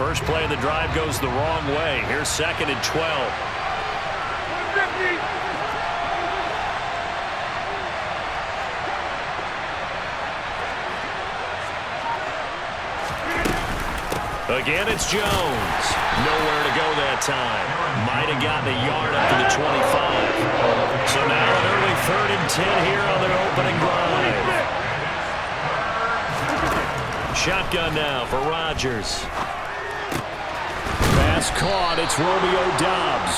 First play of the drive goes the wrong way. Here's 2nd and 12. Again, it's Jones. Nowhere to go that time. Might have gotten a yard up to the 25. So now an early 3rd and 10 here on their opening drive. Shotgun now for Rodgers. Pass caught. It's Romeo Doubs.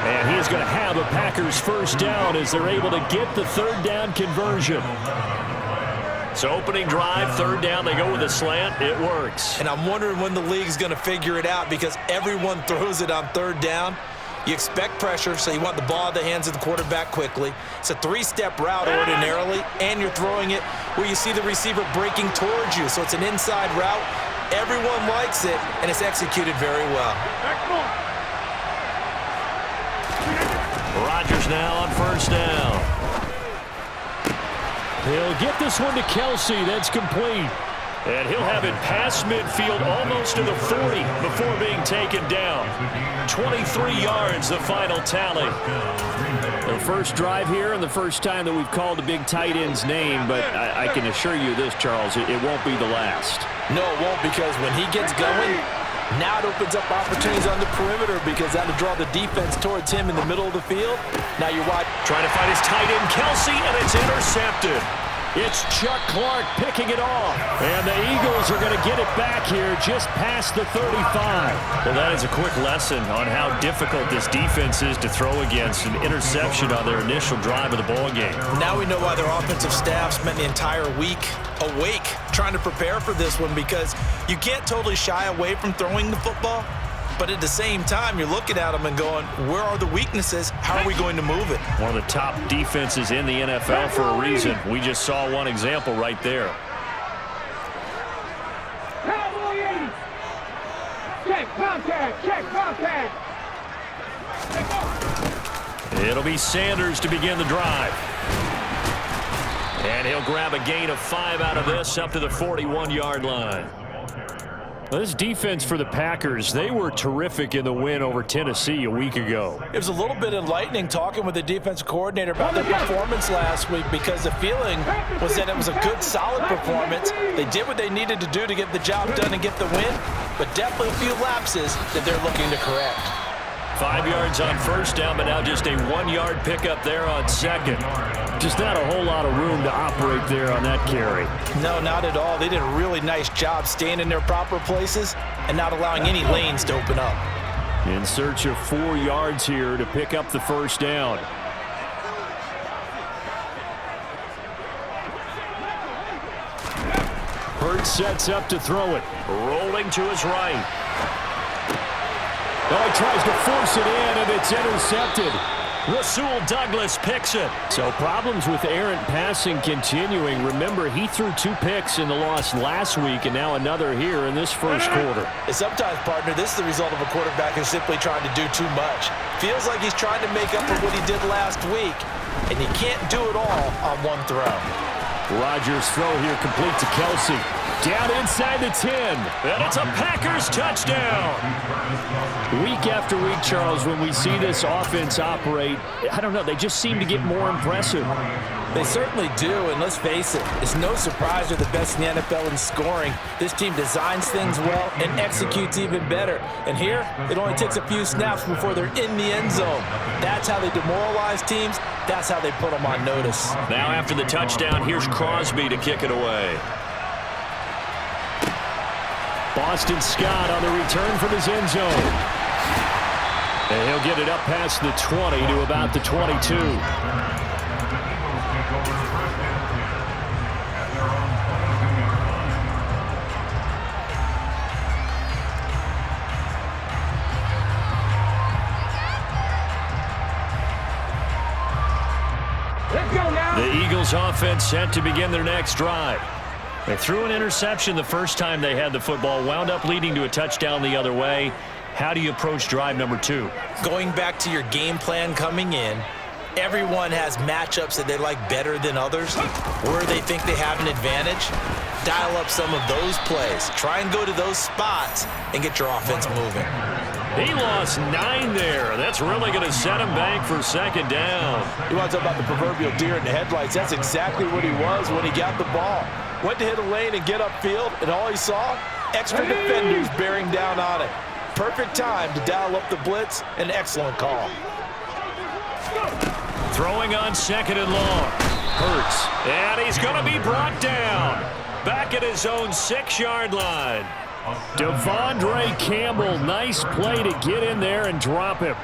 And he is going to have a Packers first down as they're able to get the 3rd down conversion. So opening drive, 3rd down, they go with a slant. It works. And I'm wondering when the league's going to figure it out because everyone throws it on 3rd down. You expect pressure, so you want the ball in the hands of the quarterback quickly. It's a 3-step route ordinarily, and you're throwing it where you see the receiver breaking towards you. So it's an inside route. Everyone likes it, and it's executed very well. Rodgers now on 1st down. He'll get this one to Kelsey. That's complete. And he'll have it past midfield almost to the 40 before being taken down. 23 yards, the final tally. Their first drive here and the first time that we've called the big tight end's name, but I can assure you this, Charles, it won't be the last. No, it won't, because when he gets going, now it opens up opportunities on the perimeter because that'll draw the defense towards him in the middle of the field. Now you're trying to find his tight end, Kelsey, and it's intercepted. It's Chuck Clark picking it off. And the Eagles are going to get it back here just past the 35. Well, that is a quick lesson on how difficult this defense is to throw against. An interception on their initial drive of the ball game. Now we know why their offensive staff spent the entire week awake trying to prepare for this one, because you can't totally shy away from throwing the football. But at the same time, you're looking at them and going, where are the weaknesses? How are we going to move it? One of the top defenses in the NFL for a reason. We just saw one example right there. Check contact, check contact. It'll be Sanders to begin the drive. And he'll grab a gain of 5 out of this up to the 41-yard line. This defense for the Packers, they were terrific in the win over Tennessee a week ago. It was a little bit enlightening talking with the defensive coordinator about their performance last week, because the feeling was that it was a good, solid performance. They did what they needed to do to get the job done and get the win, but definitely a few lapses that they're looking to correct. 5 yards on 1st down, but now just a 1-yard pickup there on 2nd. Just not a whole lot of room to operate there on that carry. No, not at all. They did a really nice job staying in their proper places and not allowing any lanes to open up. In search of 4 yards here to pick up the 1st down. Hurts sets up to throw it. Rolling to his right. Oh, he tries to force it in, and it's intercepted. Rasul Douglas picks it. So problems with errant passing continuing. Remember, he threw 2 picks in the loss last week, and now another here in this first quarter. And sometimes, partner, this is the result of a quarterback who's simply trying to do too much. Feels like he's trying to make up for what he did last week, and he can't do it all on one throw. Rodgers' throw here complete to Kelsey. Down inside the 10. And it's a Packers touchdown. Week after week, Charles, when we see this offense operate, I don't know, they just seem to get more impressive. They certainly do, and let's face it, it's no surprise they're the best in the NFL in scoring. This team designs things well and executes even better. And here, it only takes a few snaps before they're in the end zone. That's how they demoralize teams. That's how they put them on notice. Now after the touchdown, here's Crosby to kick it away. Boston Scott on the return from his end zone. And he'll get it up past the 20 to about the 22. Let's go now. The Eagles offense set to begin their next drive. They threw an interception the first time they had the football, wound up leading to a touchdown the other way. How do you approach drive number 2? Going back to your game plan coming in Everyone has matchups that they like better than others, where they think they have an advantage. Dial up some of those plays. Try and go to those spots and get your offense moving. He lost 9 there. That's really going to set him back for second down. You want to talk about the proverbial deer in the headlights. That's exactly what he was when he got the ball. Went to hit a lane and get upfield, and all he saw, extra defenders bearing down on it. Perfect time to dial up the blitz. An excellent call. Throwing on second and long. Hurts. And he's going to be brought down. Back at his own 6-yard line. Devondre Campbell, nice play to get in there and drop him.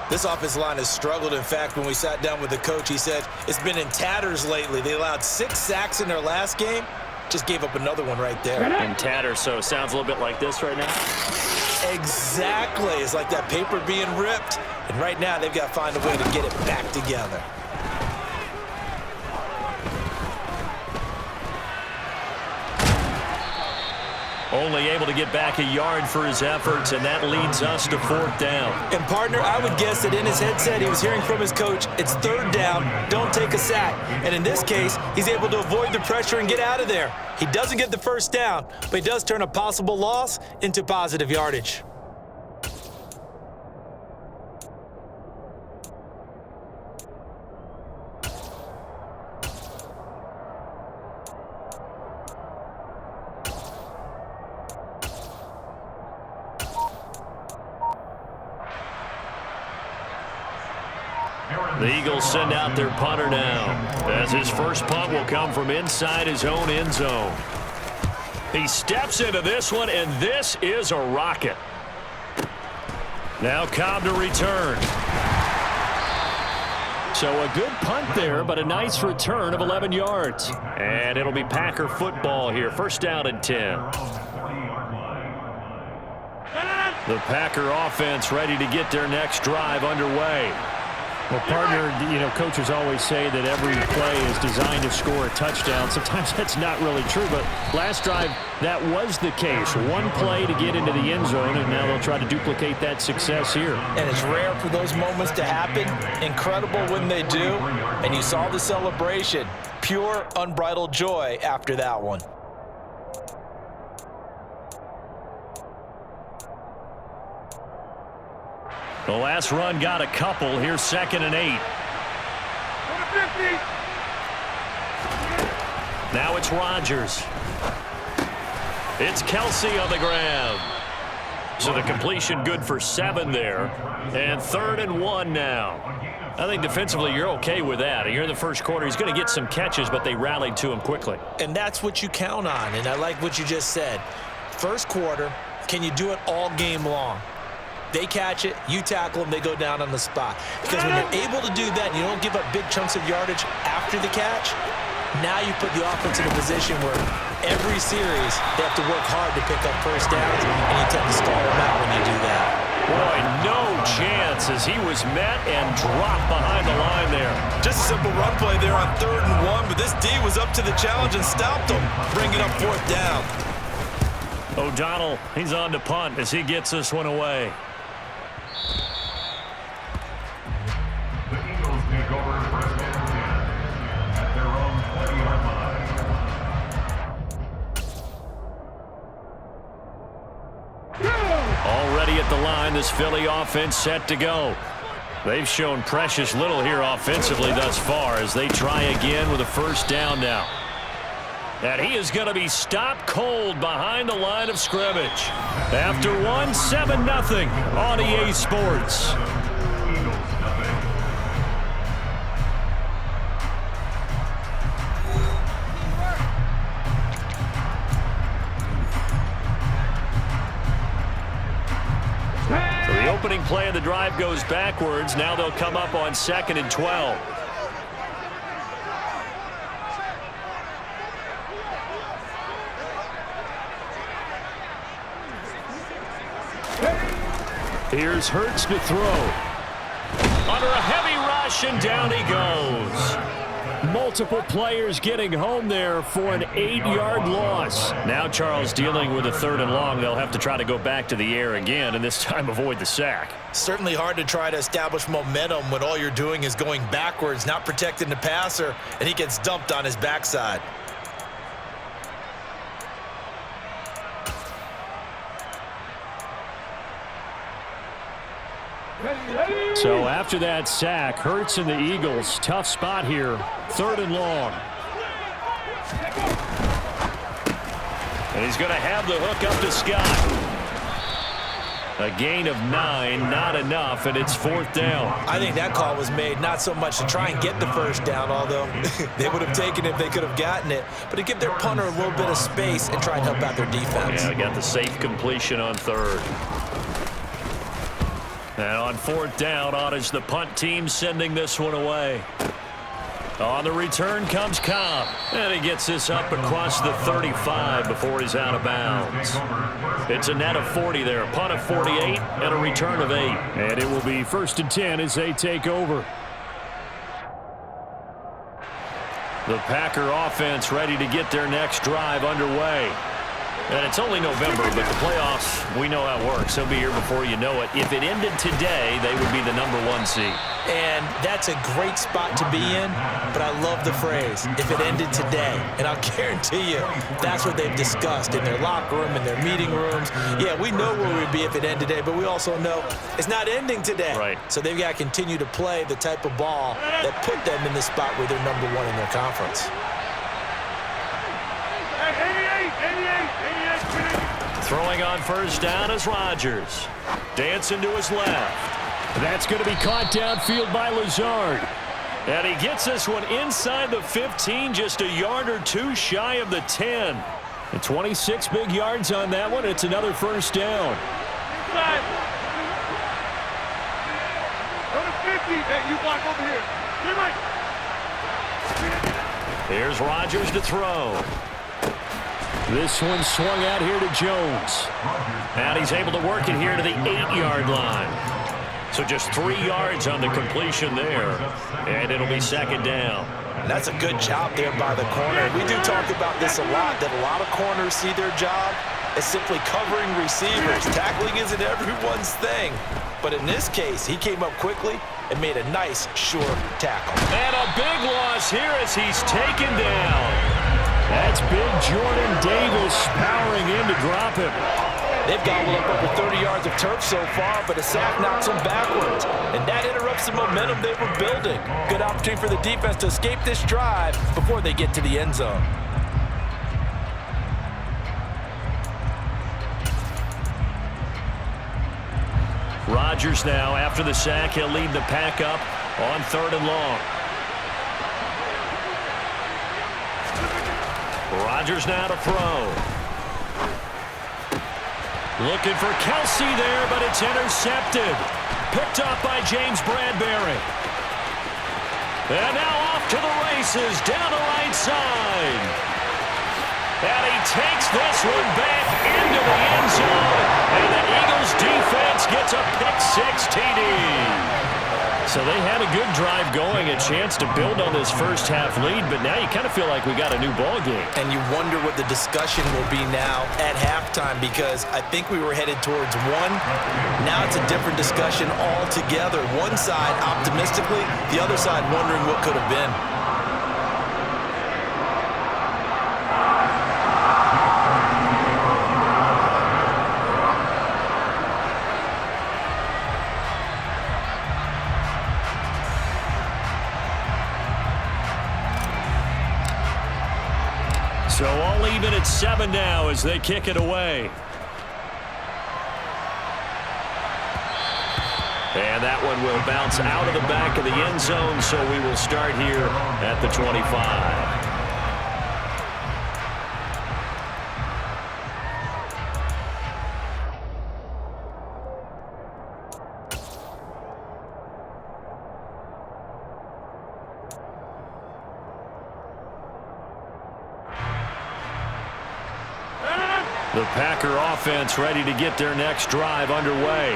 This offensive line has struggled. In fact, when we sat down with the coach, he said it's been in tatters lately. They allowed 6 sacks in their last game. Just gave up another one right there. In tatters, so it sounds a little bit like this right now. Exactly. It's like that paper being ripped. And right now, they've got to find a way to get it back together. Only able to get back a yard for his efforts, and that leads us to 4th down. And, partner, I would guess that in his headset he was hearing from his coach, it's 3rd down, don't take a sack. And in this case, he's able to avoid the pressure and get out of there. He doesn't get the 1st down, but he does turn a possible loss into positive yardage. The Eagles send out their punter now, as his first punt will come from inside his own end zone. He steps into this one, and this is a rocket. Now Cobb to return. So a good punt there, but a nice return of 11 yards. And it'll be Packer football here, 1st down and 10. The Packer offense ready to get their next drive underway. Well, partner, you know, coaches always say that every play is designed to score a touchdown. Sometimes that's not really true, but last drive, that was the case. One play to get into the end zone, and now they'll try to duplicate that success here. And it's rare for those moments to happen. Incredible when they do. And you saw the celebration. Pure, unbridled joy after that one. The last run got a couple. Here's 2nd and 8. Now it's Rodgers. It's Kelsey on the ground. So the completion good for 7 there. And 3rd and 1 now. I think defensively you're okay with that. Here in the first quarter, he's going to get some catches, but they rallied to him quickly. And that's what you count on, and I like what you just said. First quarter, can you do it all game long? They catch it, you tackle them, they go down on the spot. Because when you're able to do that and you don't give up big chunks of yardage after the catch, now you put the offense in a position where every series they have to work hard to pick up 1st downs, and you tend to stall them out when you do that. Boy, no chance as he was met and dropped behind the line there. Just a simple run play there on 3rd and 1, but this D was up to the challenge and stopped him, bringing up 4th down. O'Donnell, he's on to punt as he gets this one away. The Eagles take over 1st and 10 at their own 20-yard line. Already at the line, this Philly offense set to go. They've shown precious little here offensively thus far as they try again with a 1st down now. And he is going to be stopped cold behind the line of scrimmage. After one, 7-0 on EA Sports. The opening play of the drive goes backwards. Now they'll come up on 2nd and 12. Here's Hurts to throw. Under a heavy rush, and down he goes. Multiple players getting home there for an 8-yard loss. Now Charles dealing with a 3rd and long. They'll have to try to go back to the air again, and this time avoid the sack. Certainly hard to try to establish momentum when all you're doing is going backwards, not protecting the passer, and he gets dumped on his backside. So after that sack, Hurts and the Eagles, tough spot here, 3rd and long. And he's going to have the hook up to Scott. A gain of 9, not enough, and it's 4th down. I think that call was made not so much to try and get the 1st down, although they would have taken it if they could have gotten it, but to give their punter a little bit of space and try and help out their defense. Yeah, got the safe completion on 3rd. And on 4th down, on is the punt team sending this one away. On the return comes Cobb. And he gets this up across the 35 before he's out of bounds. It's a net of 40 there. A punt of 48 and a return of 8. And it will be 1st and 10 as they take over. The Packer offense ready to get their next drive underway. And it's only November, but the playoffs, we know how it works. They'll be here before you know it. If it ended today, they would be the #1 seed. And that's a great spot to be in, but I love the phrase, if it ended today. And I'll guarantee you, that's what they've discussed in their locker room, in their meeting rooms. Yeah, we know where we'd be if it ended today, but we also know it's not ending today. Right. So they've got to continue to play the type of ball that put them in the spot where they're #1 in their conference. Throwing on 1st down is Rodgers. Dancing to his left. That's going to be caught downfield by Lazard. And he gets this one inside the 15, just a yard or 2 shy of the 10. And 26 big yards on that one. It's another 1st down. Go to 50. Hey, you block over here. Here's Rodgers to throw. This one swung out here to Jones. And he's able to work it here to the 8-yard line. So just 3 yards on the completion there. And it'll be 2nd down. And that's a good job there by the corner. We do talk about this a lot, that a lot of corners see their job as simply covering receivers. Tackling isn't everyone's thing. But in this case, he came up quickly and made a nice, sure tackle. And a big loss here as he's taken down. That's big Jordan Davis powering in to drop him. They've gobbled up over 30 yards of turf so far, but a sack knocks them backwards. And that interrupts the momentum they were building. Good opportunity for the defense to escape this drive before they get to the end zone. Rodgers now, after the sack, he'll lead the pack up on 3rd and long. Rodgers now to throw. Looking for Kelsey there, but it's intercepted. Picked up by James Bradbury. And now off to the races, down the right side. And he takes this one back into the end zone. And the Eagles defense gets a pick-6 TD. So they had a good drive going, a chance to build on this first half lead, but now you kind of feel like we got a new ball game. And you wonder what the discussion will be now at halftime, because I think we were headed towards 1. Now it's a different discussion altogether. One side optimistically, the other side wondering what could have been. So all even at 7 now as they kick it away. And that one will bounce out of the back of the end zone, so we will start here at the 25. The Packer offense ready to get their next drive underway.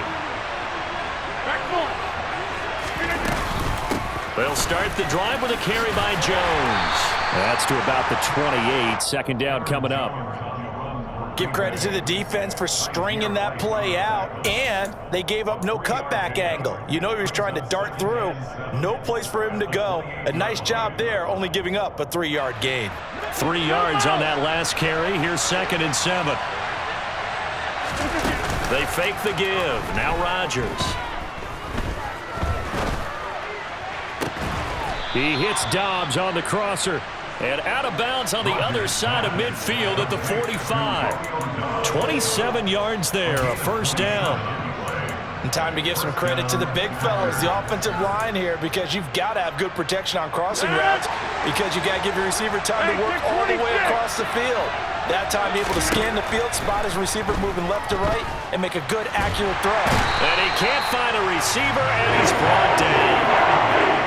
They'll start the drive with a carry by Jones. That's to about the 28. Second down coming up. Give credit to the defense for stringing that play out, and they gave up no cutback angle. You know he was trying to dart through. No place for him to go. A nice job there, only giving up a 3-yard gain. 3 yards on that last carry. Here's 2nd and 7. They fake the give. Now Rodgers. He hits Dobbs on the crosser. And out of bounds on the other side of midfield at the 45. 27 yards there, a first down. And time to give some credit to the big fellas, the offensive line here, because you've got to have good protection on crossing routes, because you've got to give your receiver time to work all the way across the field. That time, able to scan the field, spot his receiver moving left to right, and make a good, accurate throw. And he can't find a receiver, and he's brought down.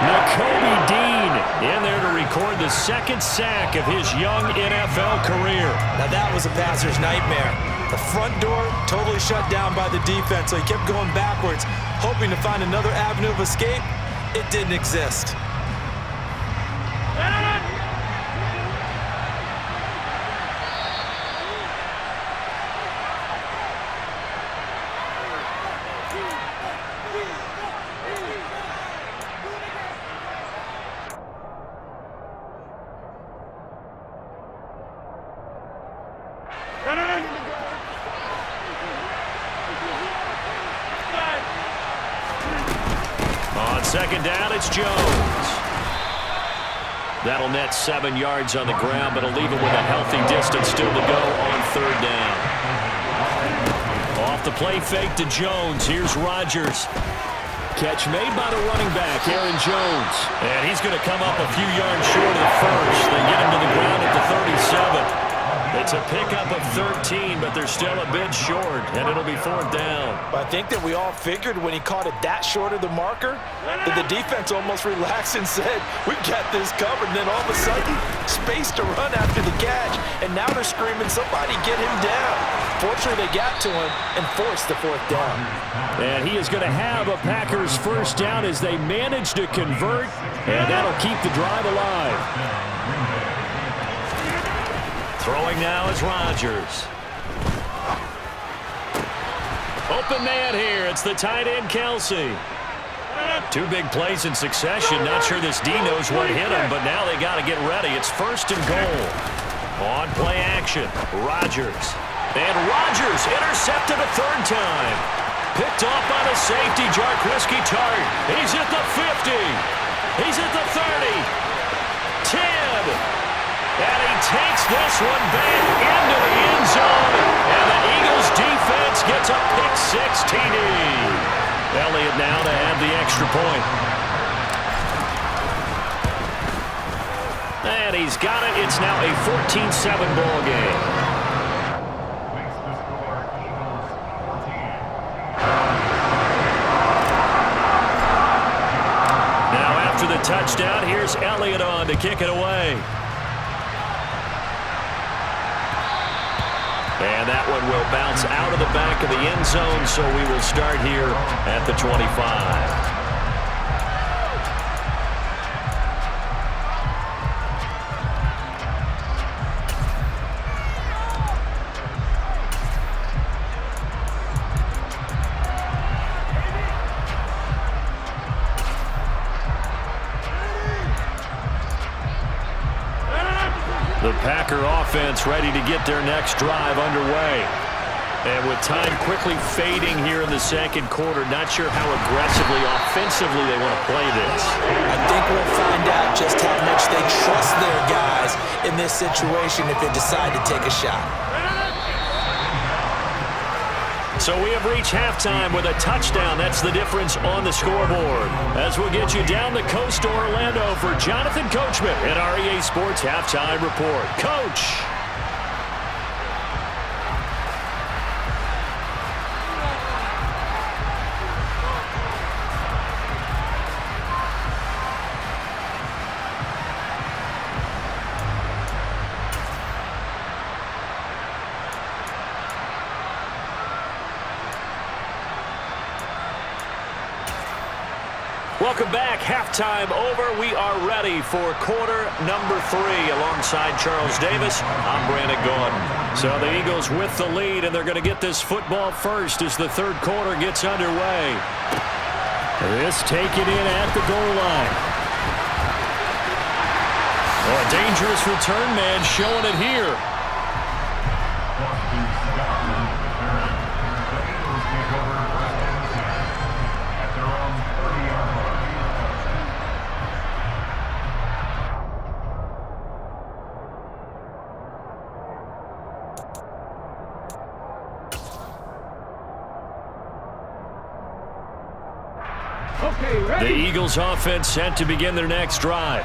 Nakobe Dean in there to record the 2nd sack of his young NFL career. Now that was a passer's nightmare. The front door totally shut down by the defense, so he kept going backwards, hoping to find another avenue of escape. It didn't exist. On 2nd down, it's Jones. That'll net 7 yards on the ground, but it'll leave him with a healthy distance still to go on 3rd down. Off the play fake to Jones. Here's Rodgers. Catch made by the running back, Aaron Jones. And he's going to come up a few yards short of the first. They get him to the ground at the 37. It's a pickup of 13, but they're still a bit short, and it'll be 4th down. I think that we all figured when he caught it that short of the marker that the defense almost relaxed and said, we've got this covered. And then all of a sudden, space to run after the catch, and now they're screaming, somebody get him down. Fortunately, they got to him and forced the 4th down. And he is going to have a Packers first down as they manage to convert, and that'll keep the drive alive. Throwing now is Rodgers. Open man here. It's the tight end, Kelsey. 2 big plays in succession. Not sure this D knows what hit him, but now they got to get ready. It's 1st and goal. On play action, Rodgers. And Rodgers intercepted a 3rd time. Picked off by the safety, Jarquiski Tart. He's at the 50. He's at the 30. 10. And he takes this one back into the end zone. And the Eagles defense gets a pick-6 TD. Elliott now to have the extra point. And he's got it. It's now a 14-7 ball game. Makes the score Eagles 14. Now after the touchdown, here's Elliott on to kick it away. And that one will bounce out of the back of the end zone, so we will start here at the 25. The Packer offense ready to get their next drive underway. And with time quickly fading here in the 2nd quarter, not sure how aggressively, offensively they want to play this. I think we'll find out just how much they trust their guys in this situation if they decide to take a shot. So we have reached halftime with a touchdown. That's the difference on the scoreboard. As we'll get you down the coast to Orlando for Jonathan Coachman at REA Sports Halftime Report. Coach. Welcome back. Halftime over. We are ready for quarter number 3. Alongside Charles Davis, I'm Brandon Gaudin. So the Eagles with the lead, and they're going to get this football first as the third quarter gets underway. This taken in at the goal line. Oh, a dangerous return man showing it here. The Eagles offense set to begin their next drive.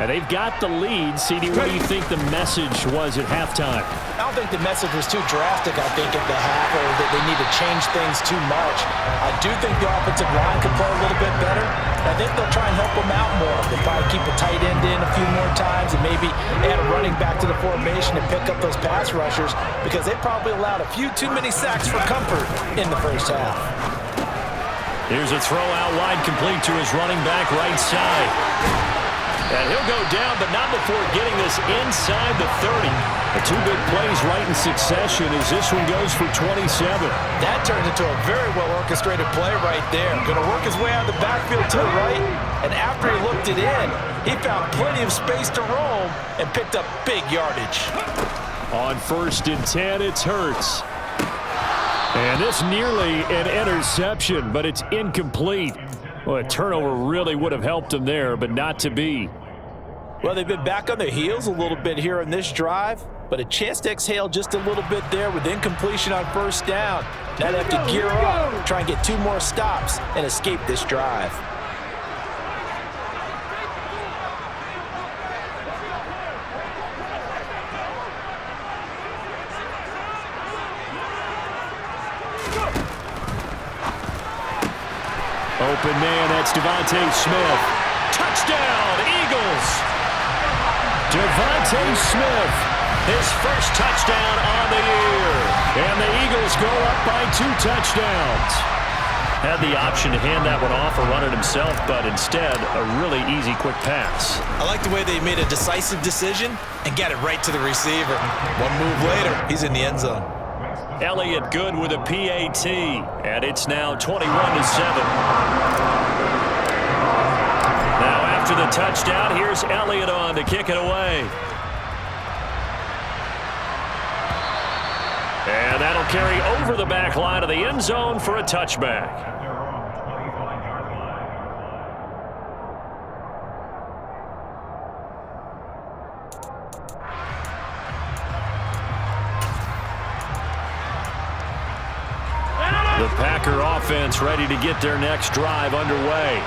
And they've got the lead. CD, what do you think the message was at halftime? I don't think the message was too drastic, I think, at the half, or that they need to change things too much. I do think the offensive line could play a little bit better. I think they'll try and help them out more. They'll probably keep a tight end in a few more times and maybe add a running back to the formation and pick up those pass rushers, because they probably allowed a few too many sacks for comfort in the first half. Here's a throw out wide, complete to his running back right side. And he'll go down, but not before getting this inside the 30. The 2 big plays right in succession as this one goes for 27. That turned into a very well-orchestrated play right there. Going to work his way out of the backfield to the right, and after he looked it in, he found plenty of space to roam and picked up big yardage. On 1st and 10, it's Hurts. And this nearly an interception, but it's incomplete. Well, a turnover really would have helped them there, but not to be. Well, they've been back on their heels a little bit here in this drive, but a chance to exhale just a little bit there with incompletion on 1st down. Now they have to gear up, try and get 2 more stops, and escape this drive. Open man, that's Devontae Smith. Touchdown, Eagles! Devontae Smith, his first touchdown on the year. And the Eagles go up by 2 touchdowns. Had the option to hand that one off or run it himself, but instead, a really easy, quick pass. I like the way they made a decisive decision and got it right to the receiver. 1 move later, he's in the end zone. Elliott good with a PAT, and it's now 21-7. Now after the touchdown, here's Elliott on to kick it away. And that'll carry over the back line of the end zone for a touchback. The Packer offense ready to get their next drive underway.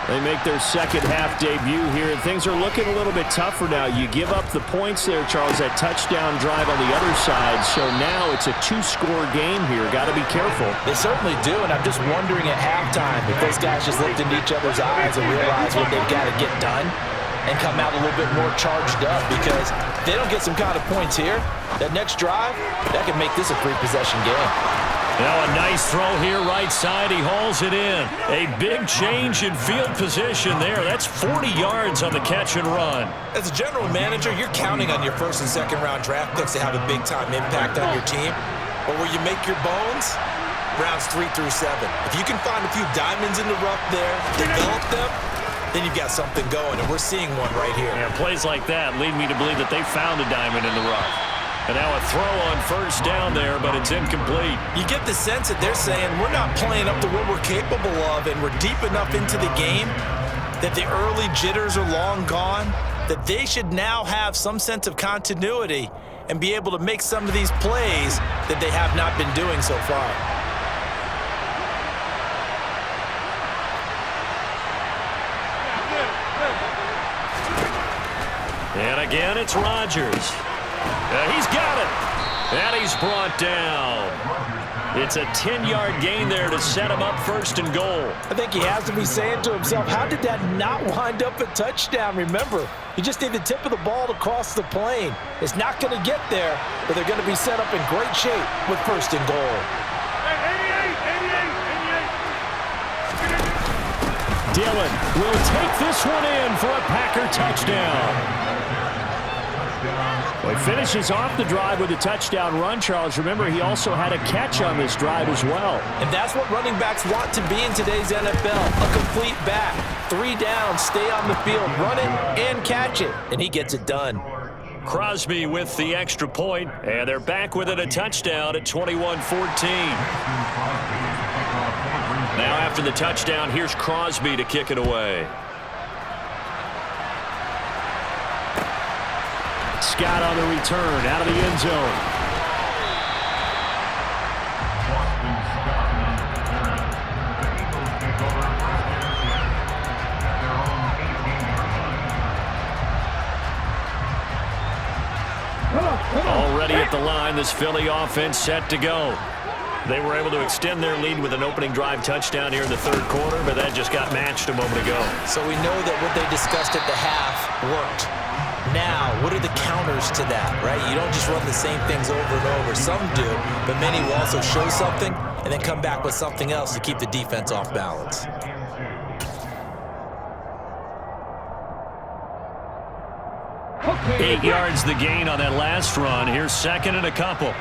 They make their second half debut here, and things are looking a little bit tougher now. You give up the points there, Charles, that touchdown drive on the other side, so now it's a 2-score game here. Got to be careful. They certainly do, and I'm just wondering at halftime if those guys just looked into each other's eyes and realize what they've got to get done and come out a little bit more charged up, because if they don't get some kind of points here, that next drive, that can make this a 3-possession game. Now a nice throw here right side. He hauls it in. A big change in field position there. That's 40 yards on the catch and run. As a general manager, you're counting on your 1st and 2nd round draft picks to have a big-time impact on your team. But where you make your bones, rounds 3 through 7. If you can find a few diamonds in the rough there, develop them, then you've got something going, and we're seeing one right here. Yeah, plays like that lead me to believe that they found a diamond in the rough. And now a throw on 1st down there, but it's incomplete. You get the sense that they're saying we're not playing up to what we're capable of, and we're deep enough into the game that the early jitters are long gone, that they should now have some sense of continuity and be able to make some of these plays that they have not been doing so far. And again, it's Rodgers. He's got it. And he's brought down. It's a 10-yard gain there to set him up 1st and goal. I think he has to be saying to himself, how did that not wind up a touchdown? Remember, you just need the tip of the ball to cross the plane. It's not going to get there, but they're going to be set up in great shape with 1st and goal. Dillon will take this one in for a Packer touchdown. Well, he finishes off the drive with a touchdown run, Charles. Remember, he also had a catch on this drive as well. And that's what running backs want to be in today's NFL, a complete back. 3 down, stay on the field, run it, and catch it. And he gets it done. Crosby with the extra point, and they're back with it, a touchdown at 21-14. Now after the touchdown, here's Crosby to kick it away. Scott on the return, out of the end zone. Already at the line, this Philly offense set to go. They were able to extend their lead with an opening drive touchdown here in the third quarter, but that just got matched a moment ago. So we know that what they discussed at the half worked. Now, what are the counters to that, right? You don't just run the same things over and over. Some do, but many will also show something and then come back with something else to keep the defense off balance. Okay. 8 yards the gain on that last run. Here's second and a couple.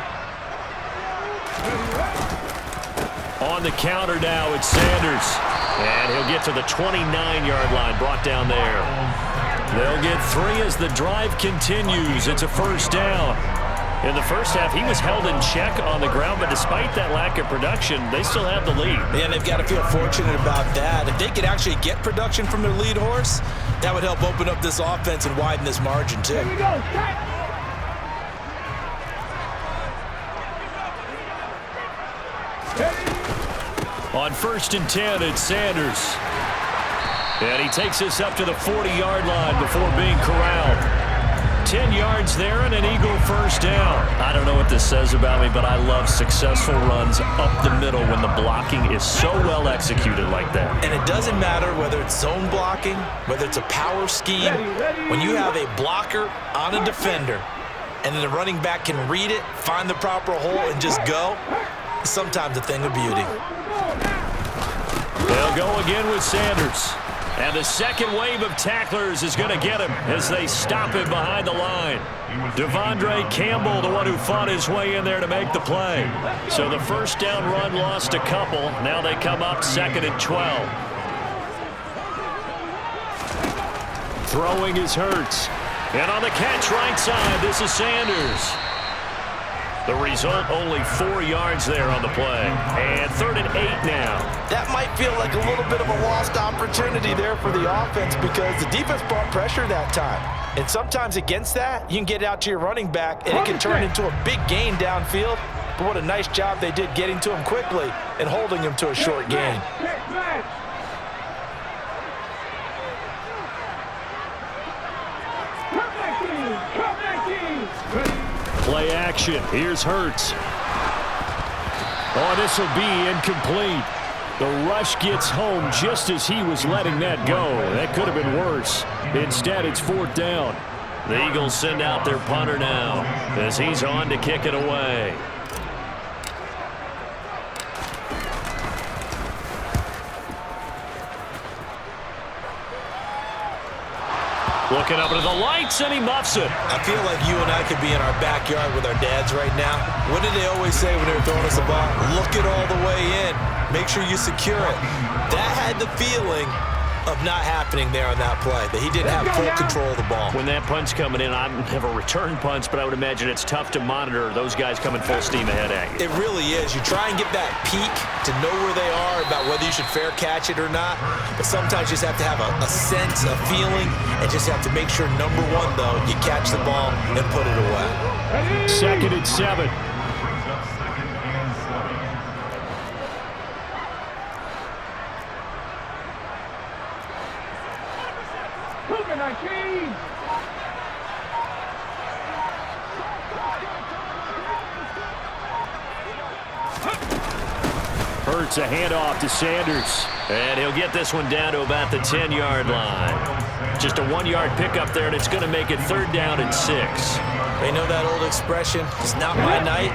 On the counter now, it's Sanders. And he'll get to the 29-yard line, brought down there. They'll get 3 as the drive continues. It's a first down. In the first half, he was held in check on the ground, but despite that lack of production, they still have the lead. And they've got to feel fortunate about that. If they could actually get production from their lead horse, that would help open up this offense and widen this margin, too. Here we go. On 1st and 10, it's Sanders. And he takes us up to the 40-yard line before being corralled. 10 yards there and an Eagle first down. I don't know what this says about me, but I love successful runs up the middle when the blocking is so well executed like that. And it doesn't matter whether it's zone blocking, whether it's a power scheme. When you have a blocker on a defender and then the running back can read it, find the proper hole, and just go, it's sometimes a thing of beauty. They'll go again with Sanders. And the second wave of tacklers is going to get him as they stop him behind the line. Devondre Campbell, the one who fought his way in there to make the play. So the first down run lost a couple. Now they come up 2nd and 12. Throwing is Hurts. And on the catch right side, this is Sanders. The result, only 4 yards there on the play. And 3rd and 8 now. That might feel like a little bit of a lost opportunity there for the offense because the defense brought pressure that time. And sometimes against that, you can get out to your running back and it can turn into a big gain downfield. But what a nice job they did getting to him quickly and holding him to a short gain. Play action. Here's Hurts. Oh, this will be incomplete. The rush gets home just as he was letting that go. That could have been worse. Instead, it's 4th down. The Eagles send out their punter now as he's on to kick it away. Looking up into the lights, and he muffs it. I feel like you and I could be in our backyard with our dads right now. What did they always say when they were throwing us the ball? Look it all the way in. Make sure you secure it. That had the feeling of not happening there on that play, that he didn't have full control of the ball. When that punt's coming in, I never return punts, but I would imagine it's tough to monitor those guys coming full steam ahead at you. It really is. You try and get that peek to know where they are about whether you should fair catch it or not, but sometimes you just have to have a sense, a feeling, and just have to make sure, number one, though, you catch the ball and put it away. 2nd and 7. Hurts a handoff to Sanders. And he'll get this one down to about the 10-yard line. Just a 1-yard pickup there, and it's going to make it 3rd down and 6. They know that old expression, it's not my night,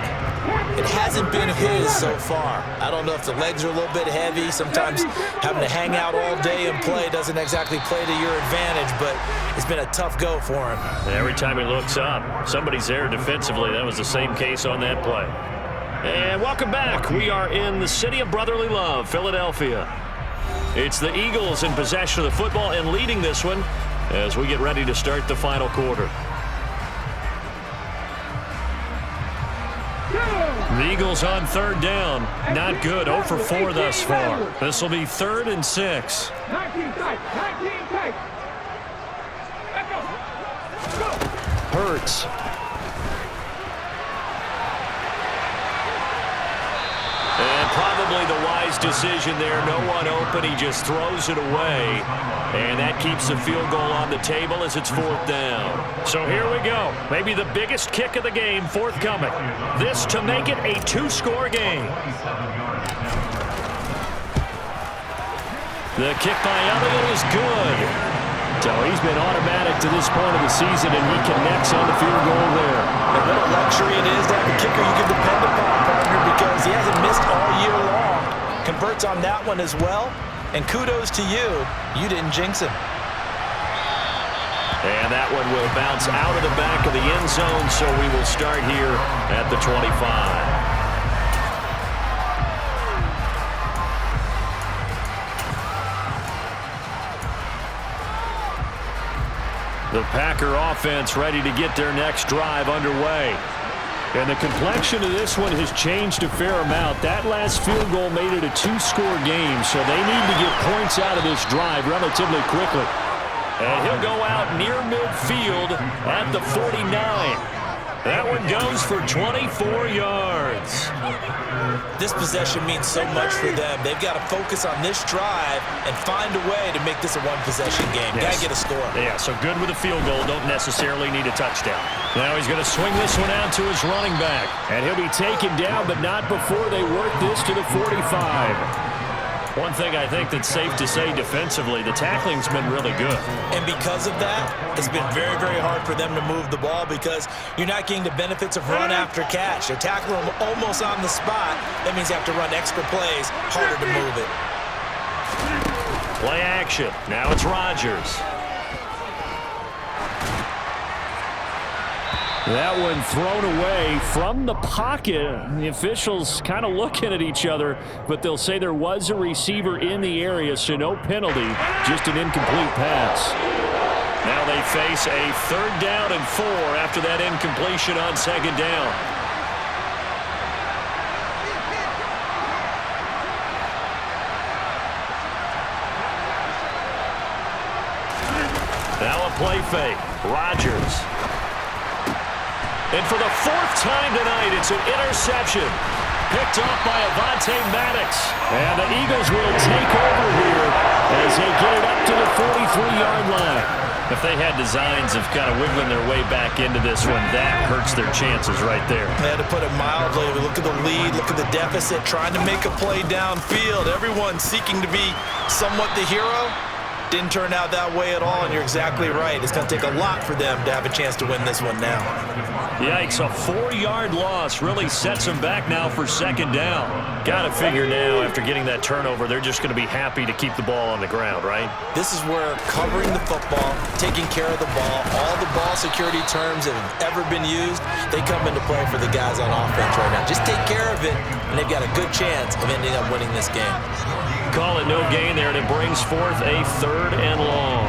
It hasn't been his so far. I don't know if the legs are a little bit heavy. Sometimes having to hang out all day and play doesn't exactly play to your advantage, but it's been a tough go for him. Every time he looks up, somebody's there defensively. That was the same case on that play. And welcome back. We are in the city of brotherly love, Philadelphia. It's the Eagles in possession of the football and leading this one as we get ready to start the final quarter. The Eagles on third down. Not good. 0 for 4 thus far. This will be 3rd and 6. 19 tight. 19 tight. Let's go. Hurts. And probably the wise decision there. No one open. He just throws it away. And that keeps the field goal on the table as it's 4th down. So here we go. Maybe the biggest kick of the game forthcoming. This to make it a 2-score game. The kick by Elliott is good. So he's been automatic to this point of the season, and he connects on the field goal there. And what a luxury it is to have a kicker you can depend upon, partner, because he hasn't missed all year long. Converts on that one as well. And kudos to you. You didn't jinx him. And that one will bounce out of the back of the end zone, so we will start here at the 25. The Packer offense ready to get their next drive underway. And the complexion of this one has changed a fair amount. That last field goal made it a 2-score game, so they need to get points out of this drive relatively quickly. And he'll go out near midfield at the 49. That one goes for 24 yards. This possession means so much for them. They've got to focus on this drive and find a way to make this a one-possession game. Yes. Got to get a score. Yeah, so good with a field goal. Don't necessarily need a touchdown. Now he's going to swing this one out to his running back. And he'll be taken down, but not before they work this to the 45. One thing I think that's safe to say defensively, the tackling's been really good. And because of that, it's been very, very hard for them to move the ball because you're not getting the benefits of run after catch. They tackle them almost on the spot. That means you have to run extra plays, harder to move it. Play action. Now it's Rodgers. That one thrown away from the pocket. The officials kind of looking at each other, but they'll say there was a receiver in the area, so no penalty, just an incomplete pass. Now they face a 3rd down and 4 after that incompletion on 2nd down. Now a play fake. Rodgers. And for the 4th time tonight, it's an interception. Picked off by Avonte Maddox. And the Eagles will take over here as they get it up to the 43-yard line. If they had designs of kind of wiggling their way back into this one, that hurts their chances right there. They had to put it mildly. Look at the lead, look at the deficit, trying to make a play downfield. Everyone seeking to be somewhat the hero. Didn't turn out that way at all, and you're exactly right. It's going to take a lot for them to have a chance to win this one now. Yikes, a 4-yard loss really sets them back now for 2nd down. Got to figure now, after getting that turnover, they're just going to be happy to keep the ball on the ground, right? This is where covering the football, taking care of the ball, all the ball security terms that have ever been used, they come into play for the guys on offense right now. Just take care of it, and they've got a good chance of ending up winning this game. Call it no gain there, and it brings forth a 3rd and long.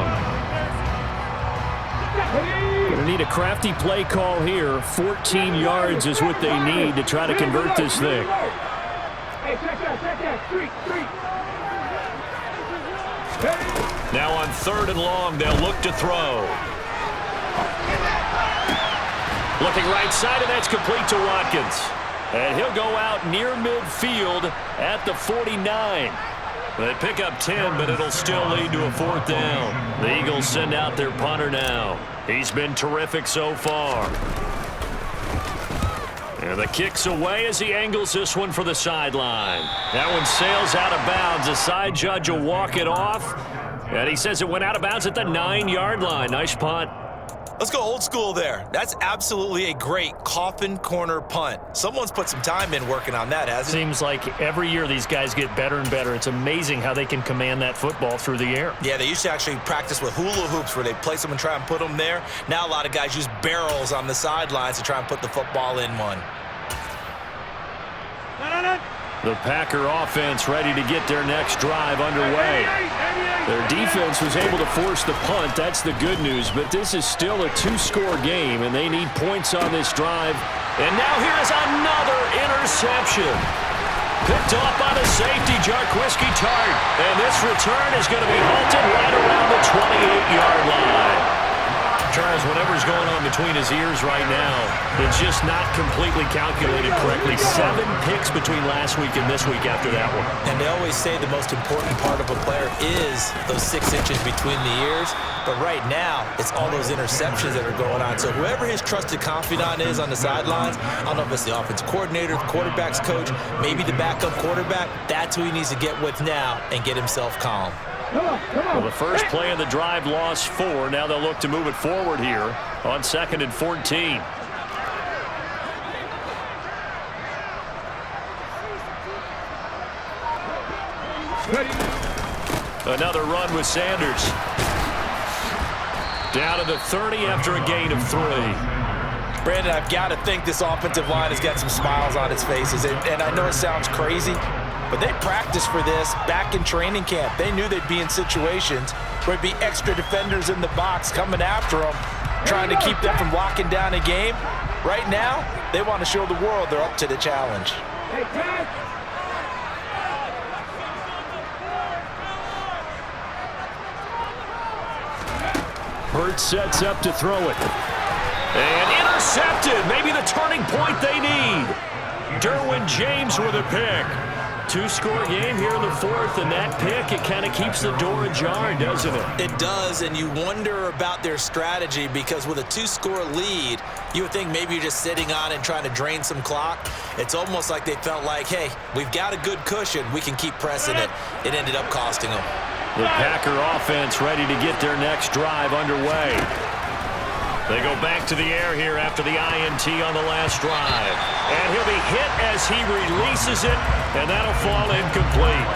Going to need a crafty play call here. 14 yards is what they need to try to convert this thing. Hey, check that. Street. Now on 3rd and long, they'll look to throw. Looking right side, and that's complete to Watkins. And he'll go out near midfield at the 49. They pick up 10, but it'll still lead to a 4th down. The Eagles send out their punter now. He's been terrific so far. And the kick's away as he angles this one for the sideline. That one sails out of bounds. The side judge will walk it off. And he says it went out of bounds at the 9-yard line. Nice punt. Let's go old school there. That's absolutely a great coffin corner punt. Someone's put some time in working on that, hasn't it? Seems like every year these guys get better and better. It's amazing how they can command that football through the air. Yeah, they used to actually practice with hula hoops where they place them and try and put them there. Now a lot of guys use barrels on the sidelines to try and put the football in one. The Packer offense ready to get their next drive underway. Their defense was able to force the punt. That's the good news, but this is still a two-score game, and they need points on this drive. And now here is another interception. Picked off by the safety, Jarkwiski-Tart. And this return is going to be halted right around the 28-yard line. Charles, whatever's going on between his ears right now, it's just not completely calculated correctly. 7 picks between last week and this week after that one. And they always say the most important part of a player is those 6 inches between the ears. But right now, it's all those interceptions that are going on. So whoever his trusted confidant is on the sidelines, I don't know if it's the offensive coordinator, the quarterback's coach, maybe the backup quarterback, that's who he needs to get with now and get himself calm. Well, the first play of the drive lost 4. Now they'll look to move it forward here on 2nd and 14. Another run with Sanders. Down to the 30 after a gain of 3. Brandon, I've got to think this offensive line has got some smiles on its faces. And I know it sounds crazy, but they practiced for this back in training camp. They knew they'd be in situations where there'd be extra defenders in the box coming after them, trying to keep them from locking down a game. Right now, they want to show the world they're up to the challenge. Hurts sets up to throw it. And intercepted. Maybe the turning point they need. Derwin James with a pick. 2-score game here in the 4th, and that pick, it kind of keeps the door ajar, doesn't it? It does, and you wonder about their strategy because with a 2-score lead, you would think maybe you're just sitting on and trying to drain some clock. It's almost like they felt like, hey, we've got a good cushion. We can keep pressing it. It ended up costing them. The Packer offense ready to get their next drive underway. They go back to the air here after the INT on the last drive. And he'll be hit as he releases it, and that'll fall incomplete.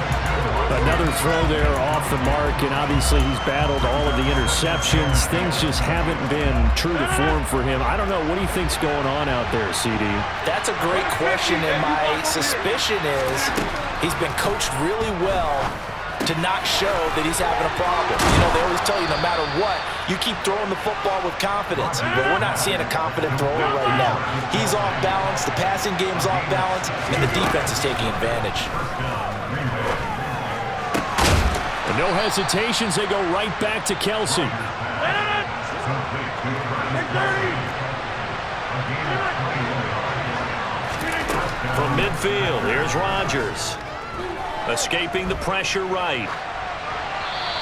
Another throw there off the mark, and obviously he's battled all of the interceptions. Things just haven't been true to form for him. I don't know. What do you think's going on out there, CD? That's a great question, and my suspicion is he's been coached really well to not show that he's having a problem. You know, they always tell you no matter what, you keep throwing the football with confidence. But we're not seeing a confident thrower right now. He's off balance, the passing game's off balance, and the defense is taking advantage. And no hesitations, they go right back to Kelsey. From midfield, here's Rodgers. Escaping the pressure right.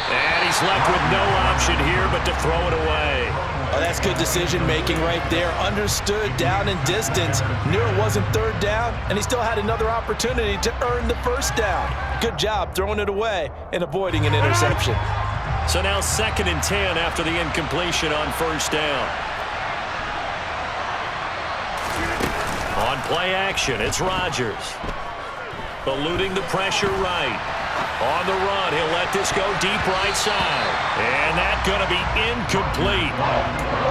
And he's left with no option here but to throw it away. Oh, that's good decision-making right there. Understood down and distance. Knew it wasn't 3rd down, and he still had another opportunity to earn the 1st down. Good job throwing it away and avoiding an interception. So now 2nd and 10 after the incompletion on 1st down. On play action, it's Rodgers. Eluding the pressure right. On the run, he'll let this go deep right side. And that's going to be incomplete.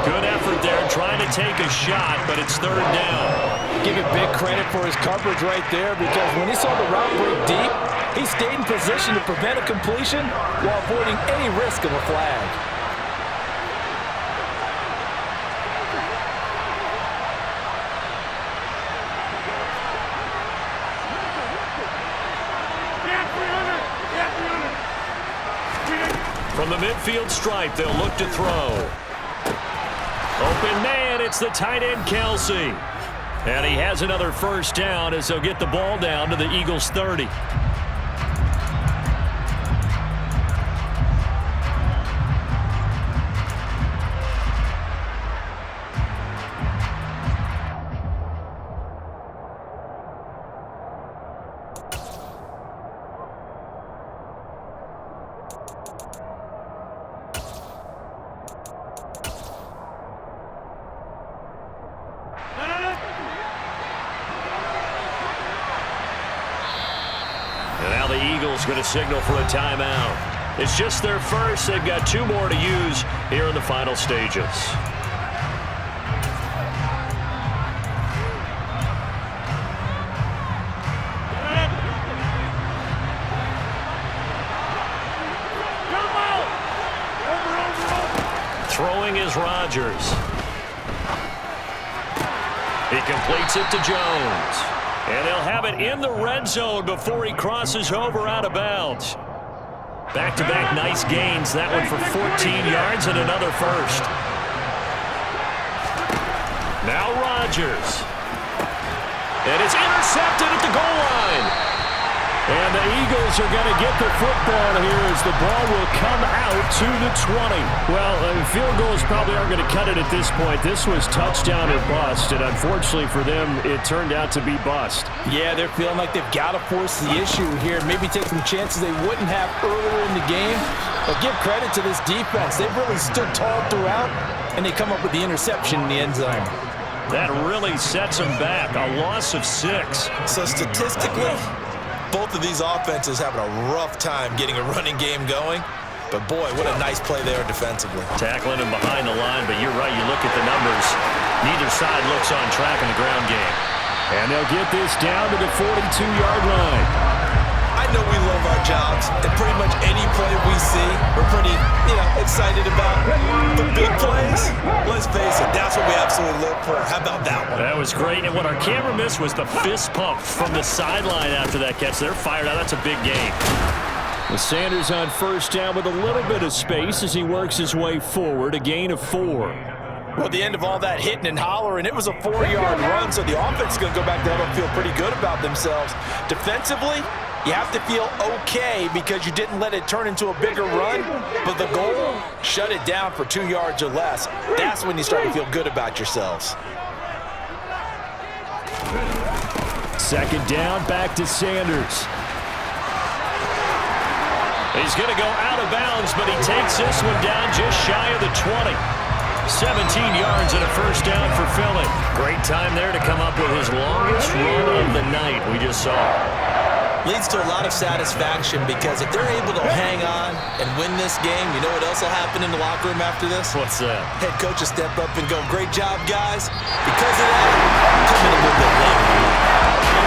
Good effort there trying to take a shot, but it's 3rd down. Give it big credit for his coverage right there because when he saw the route break deep, he stayed in position to prevent a completion while avoiding any risk of a flag. From the midfield stripe, they'll look to throw. Open man, it's the tight end, Kelsey. And he has another 1st down as they'll get the ball down to the Eagles' 30. Eagles going to signal for a timeout. It's just their first. They've got 2 more to use here in the final stages. Throwing is Rodgers. He completes it to Jones. And they'll have it in the red zone before he crosses over out of bounds. Back-to-back nice gains. That one for 14 yards and another first. Now Rodgers. And it's intercepted at the goal line. And the Eagles are going to get the football here as the ball will come out to the 20. Well, field goals probably aren't going to cut it at this point. This was touchdown or bust, and unfortunately for them, it turned out to be bust. Yeah, they're feeling like they've got to force the issue here. Maybe take some chances they wouldn't have earlier in the game. But give credit to this defense. They've really stood tall throughout, and they come up with the interception in the end zone. That really sets them back. A loss of 6. So statistically, both of these offenses having a rough time getting a running game going. But, boy, what a nice play there defensively. Tackling him behind the line, but you're right. You look at the numbers. Neither side looks on track in the ground game. And they'll get this down to the 42-yard line. I know we love our jobs, and pretty much any play we see, we're pretty, excited about. The big plays, let's face it, that's what we absolutely live for. How about that one? That was great, and what our camera missed was the fist pump from the sideline after that catch. They're fired out. That's a big game. With Sanders on first down with a little bit of space as he works his way forward, a gain of 4. Well, at the end of all that hitting and hollering, it was a 4-yard run, so the offense is going to go back there and feel pretty good about themselves. Defensively, you have to feel okay because you didn't let it turn into a bigger run, but the goal, shut it down for 2 yards or less. That's when you start to feel good about yourselves. Second down, back to Sanders. He's going to go out of bounds, but he takes this one down just shy of the 20. 17 yards and a first down for Philly. Great time there to come up with his longest run of the night we just saw. Leads to a lot of satisfaction because if they're able to hang on and win this game, you know what else will happen in the locker room after this? What's that? Head coach will step up and go, great job, guys. Because of that, come in a little bit later.